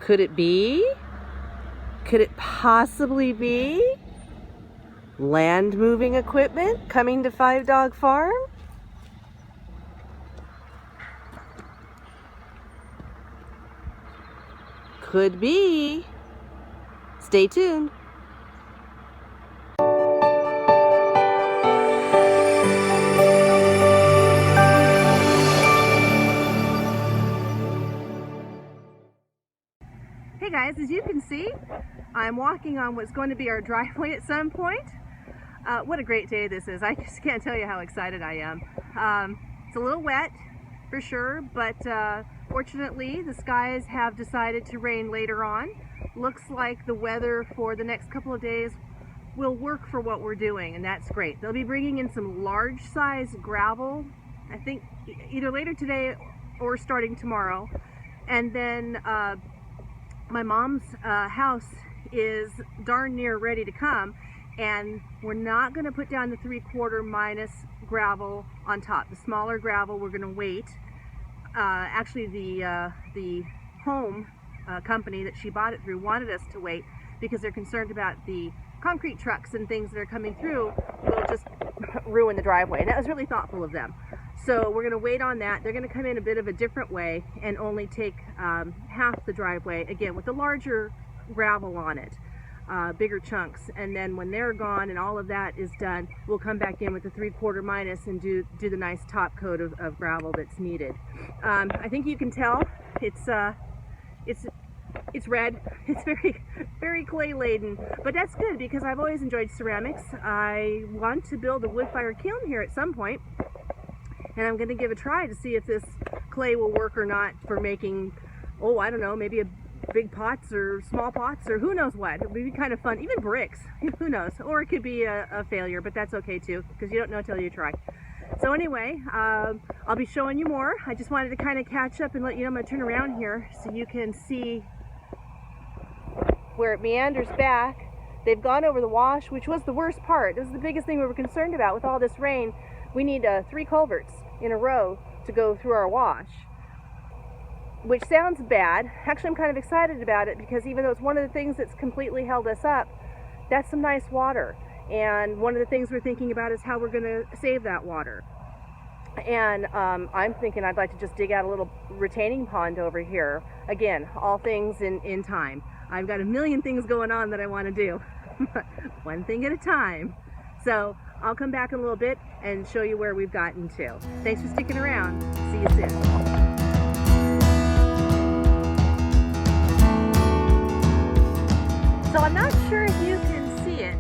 Could it be? Could it possibly be land moving equipment coming to 5 Dog Farm? Could be. Stay tuned. Hey guys, as you can see, I'm walking on what's going to be our driveway at some point. What a great day this is. I just can't tell you how excited I am. It's a little wet for sure, but fortunately the skies have decided to rain later on. Looks like the weather for the next couple of days will work for what we're doing, and that's great. They'll be bringing in some large size gravel, I think either later today or starting tomorrow. And then my mom's house is darn near ready to come, and we're not going to put down the 3/4 minus gravel on top. The smaller gravel we're going to wait. Actually, the home company that she bought it through wanted us to wait because they're concerned about the concrete trucks and things that are coming through will just ruin the driveway, and that was really thoughtful of them. So we're going to wait on that. They're going to come in a bit of a different way and only take half the driveway, again with the larger gravel on it, bigger chunks. And then when they're gone and all of that is done, we'll come back in with the 3/4 minus and do the nice top coat of gravel that's needed. I think you can tell it's red. It's very clay laden, but that's good because I've always enjoyed ceramics. I want to build a wood fire kiln here at some point, and I'm going to give a try to see if this clay will work or not for making, oh, I don't know, maybe a big pots or small pots or who knows what. It would be kind of fun, even bricks, who knows, or it could be a failure, but that's okay too because you don't know till you try. So anyway, I'll be showing you more. I just wanted to kind of catch up and let you know. I'm going to turn around here so you can see where it meanders back. They've gone over the wash, which was the worst part. This is the biggest thing we were concerned about with all this rain. We need 3 culverts in a row to go through our wash, which sounds bad. Actually, I'm kind of excited about it because even though it's one of the things that's completely held us up, that's some nice water. And one of the things we're thinking about is how we're going to save that water. And I'm thinking I'd like to just dig out a little retaining pond over here. Again, all things in time. I've got a million things going on that I want to do. One thing at a time. So I'll come back in a little bit and show you where we've gotten to. Thanks for sticking around. See you soon. So I'm not sure if you can see it,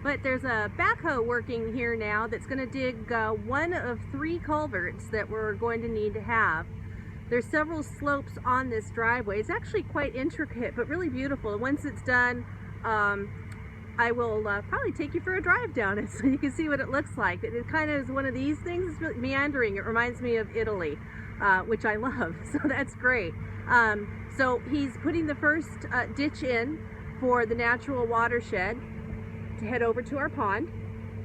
but there's a backhoe working here now that's going to dig one of 3 culverts that we're going to need to have. There's several slopes on this driveway. It's actually quite intricate, but really beautiful. Once it's done, I will probably take you for a drive down it so you can see what it looks like. It kind of is one of these things. It's really meandering. It reminds me of Italy, which I love, so that's great. So he's putting the first ditch in for the natural watershed to head over to our pond,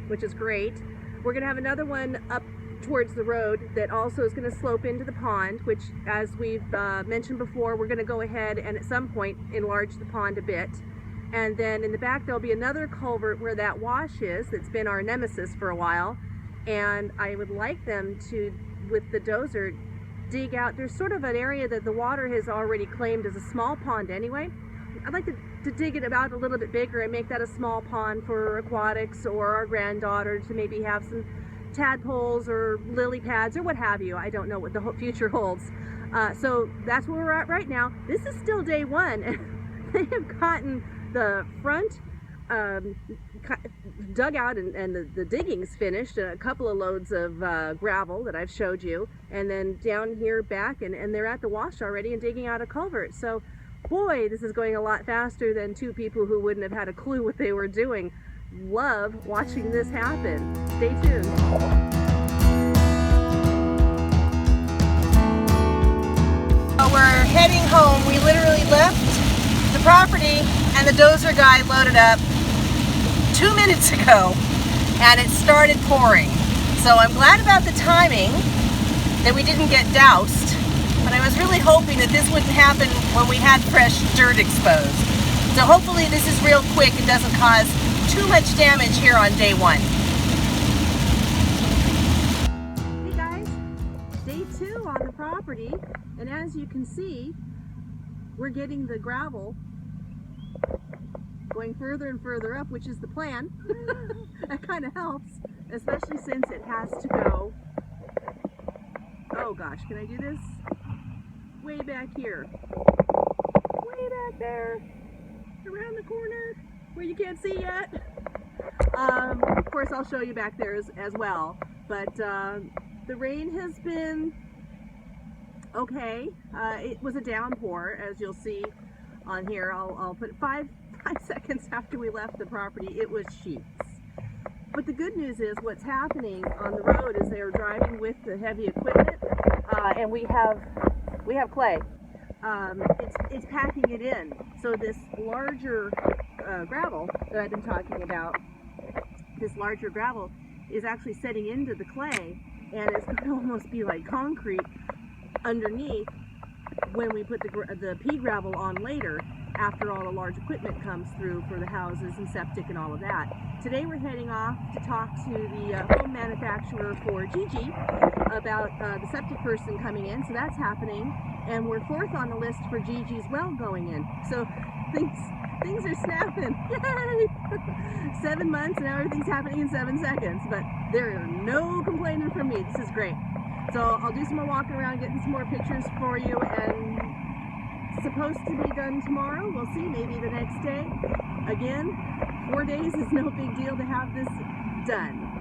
which is great. We're going to have another one up towards the road that also is going to slope into the pond, which, as we've mentioned before, we're going to go ahead and at some point enlarge the pond a bit. And then in the back there'll be another culvert where that wash is that's been our nemesis for a while, and I would like them to, with the dozer, dig out. There's sort of an area that the water has already claimed as a small pond anyway. I'd like to dig it about a little bit bigger and make that a small pond for aquatics or our granddaughter to maybe have some tadpoles or lily pads or what have you. I don't know what the future holds. So that's where we're at right now. This is still day 1, and they have gotten the front dug out and the digging's finished, a couple of loads of gravel that I've showed you, and then down here back, and they're at the wash already and digging out a culvert. So boy, this is going a lot faster than 2 people who wouldn't have had a clue what they were doing. Love watching this happen. Stay tuned. We're heading home. We literally left the property and the dozer guy loaded up 2 minutes ago, and it started pouring. So I'm glad about the timing that we didn't get doused, but I was was really hoping that this wouldn't happen when we had fresh dirt exposed. So hopefully this is real quick and doesn't cause too much damage here on day one. Hey guys, day 2 on the property, and as you can see, we're getting the gravel going further and further up, which is the plan. That kind of helps, especially since it has to go, oh gosh, can I do this? Way back here. Way back there. Around the corner where you can't see yet. Of course, I'll show you back there as well. But the rain has been okay. It was a downpour, as you'll see on here. I'll put 5 seconds after we left the property, it was sheets. But the good news is what's happening on the road is they are driving with the heavy equipment, and we have clay. It's packing it in. So this larger gravel that I've been talking about, this larger gravel is actually setting into the clay, and it's going to almost be like concrete underneath when we put the pea gravel on later, after all the large equipment comes through for the houses and septic and all of that. Today we're heading off to talk to the home manufacturer for Gigi about the septic person coming in, so that's happening, and we're 4th on the list for Gigi's well going in. So things are snapping. Yay! 7 months and everything's happening in 7 seconds, but there are no complaining from me. This is great. So I'll do some more walking around, getting some more pictures for you, and supposed to be done tomorrow. We'll see, maybe the next day. Again, 4 days is no big deal to have this done.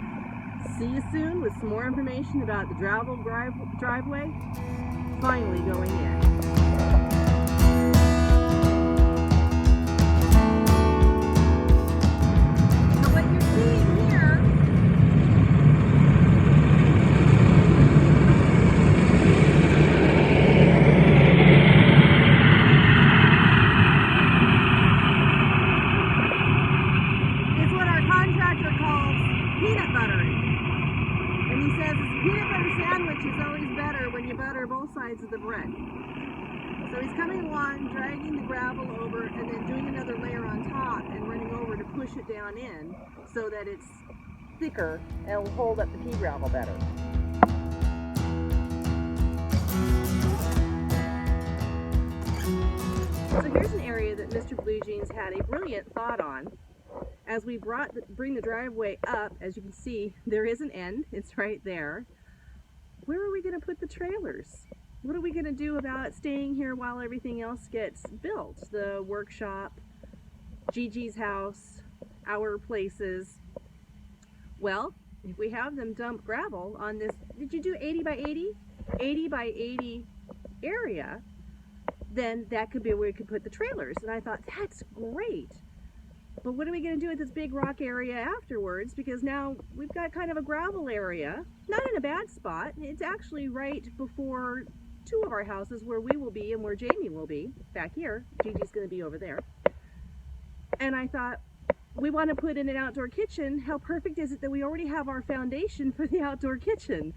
See you soon with some more information about the gravel driveway finally going in. Of the bread. So he's coming along, dragging the gravel over, and then doing another layer on top and running over to push it down in so that it's thicker and will hold up the pea gravel better. So here's an area that Mr. Blue Jeans had a brilliant thought on. As we bring the driveway up, as you can see, there is an end. It's right there. Where are we going to put the trailers? What are we going to do about staying here while everything else gets built? The workshop, Gigi's house, our places. Well, if we have them dump gravel on this, did you do 80 by 80? 80 by 80 area, then that could be where we could put the trailers. And I thought, that's great. But what are we going to do with this big rock area afterwards? Because now we've got kind of a gravel area, not in a bad spot. It's actually right before 2 of our houses where we will be and where Jamie will be. Back here, Gigi's going to be over there. And I thought, we want to put in an outdoor kitchen. How perfect is it that we already have our foundation for the outdoor kitchen?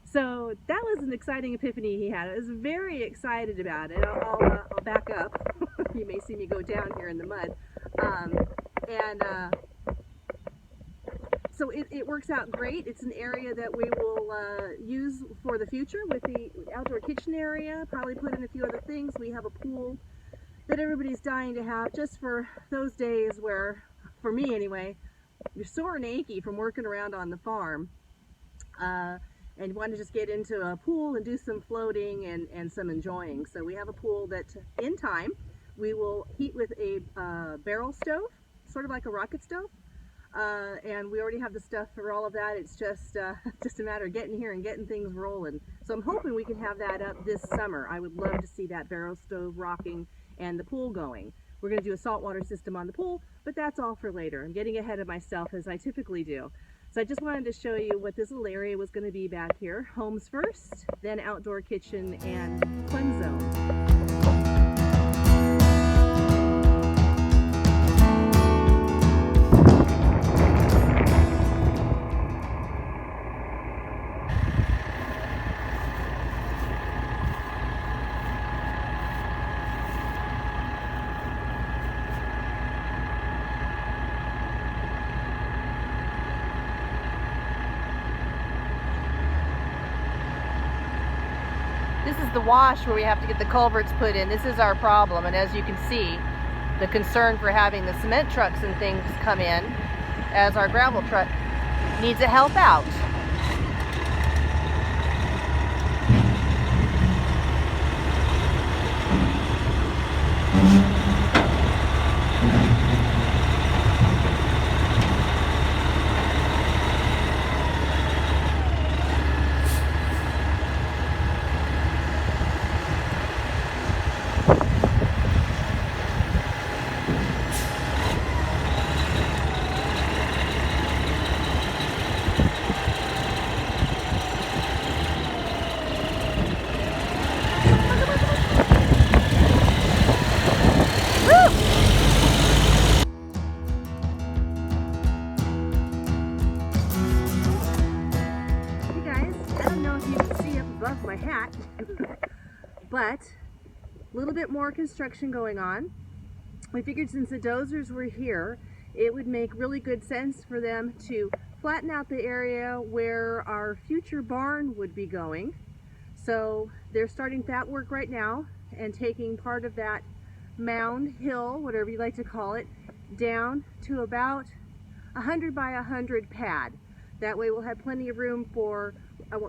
So that was an exciting epiphany he had. I was very excited about it. I'll back up. You may see me go down here in the mud. So it works out great. It's an area that we will use for the future with the outdoor kitchen area, probably put in a few other things. We have a pool that everybody's dying to have just for those days where, for me anyway, you're sore and achy from working around on the farm and you want to just get into a pool and do some floating and some enjoying. So we have a pool that in time we will heat with a barrel stove, sort of like a rocket stove. And we already have the stuff for all of that. It's just a matter of getting here and getting things rolling. So I'm hoping we can have that up this summer. I would love to see that barrel stove rocking and the pool going. We're going to do a saltwater system on the pool, but that's all for later. I'm getting ahead of myself as I typically do. So I just wanted to show you what this little area was going to be back here. Homes first, then outdoor kitchen and fun zone. this is the wash where we have to get the culverts put in. This is our problem, and as you can see, the concern for having the cement trucks and things come in as our gravel truck needs to help out. My hat but a little bit more construction going on. We figured since the dozers were here, it would make really good sense for them to flatten out the area where our future barn would be going. So they're starting that work right now and taking part of that mound, hill, whatever you like to call it, down to about 100 by 100 pad. That way we'll have plenty of room for,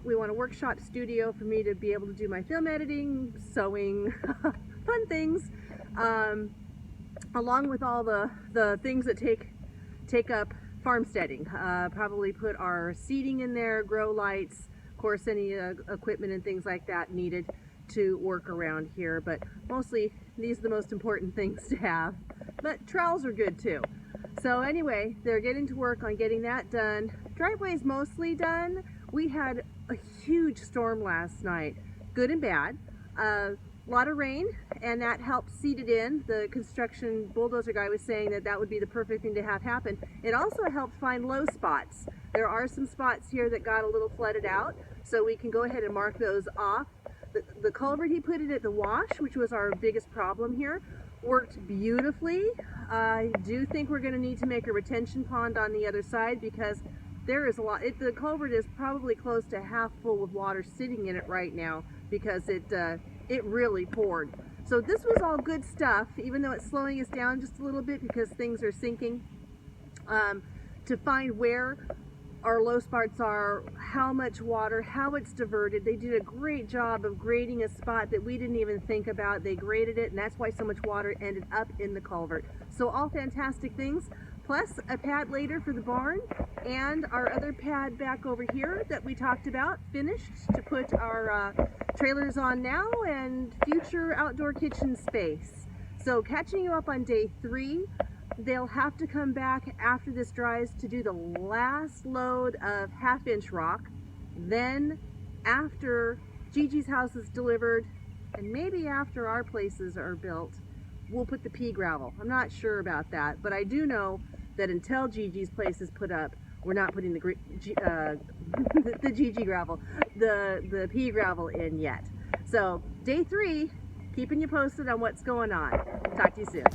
we want a workshop studio for me to be able to do my film editing, sewing, fun things, along with all the things that take up farmsteading. Probably put our seating in there, grow lights, of course any equipment and things like that needed to work around here, but mostly these are the most important things to have. But trowels are good too. So anyway, they're getting to work on getting that done. Driveway's mostly done. We had a huge storm last night, good and bad. A lot of rain, and that helped seed it in. The construction bulldozer guy was saying that that would be the perfect thing to have happen. It also helped find low spots. There are some spots here that got a little flooded out, so we can go ahead and mark those off. The culvert he put in at the wash, which was our biggest problem here, worked beautifully. I do think we're going to need to make a retention pond on the other side because there is a lot. The culvert is probably close to half full with water sitting in it right now because it really poured. So this was all good stuff, even though it's slowing us down just a little bit because things are sinking. To find where our low spots are, how much water, how it's diverted. They did a great job of grading a spot that we didn't even think about. They graded it, and that's why so much water ended up in the culvert. So all fantastic things, plus a pad later for the barn, and our other pad back over here that we talked about, finished to put our trailers on now, and future outdoor kitchen space. So catching you up on day 3. They'll have to come back after this dries to do the last load of 1/2-inch rock. Then after Gigi's house is delivered, and maybe after our places are built, we'll put the pea gravel. I'm not sure about that, but I do know that until Gigi's place is put up, we're not putting the Gigi gravel, the pea gravel in yet. So day 3, keeping you posted on what's going on. Talk to you soon.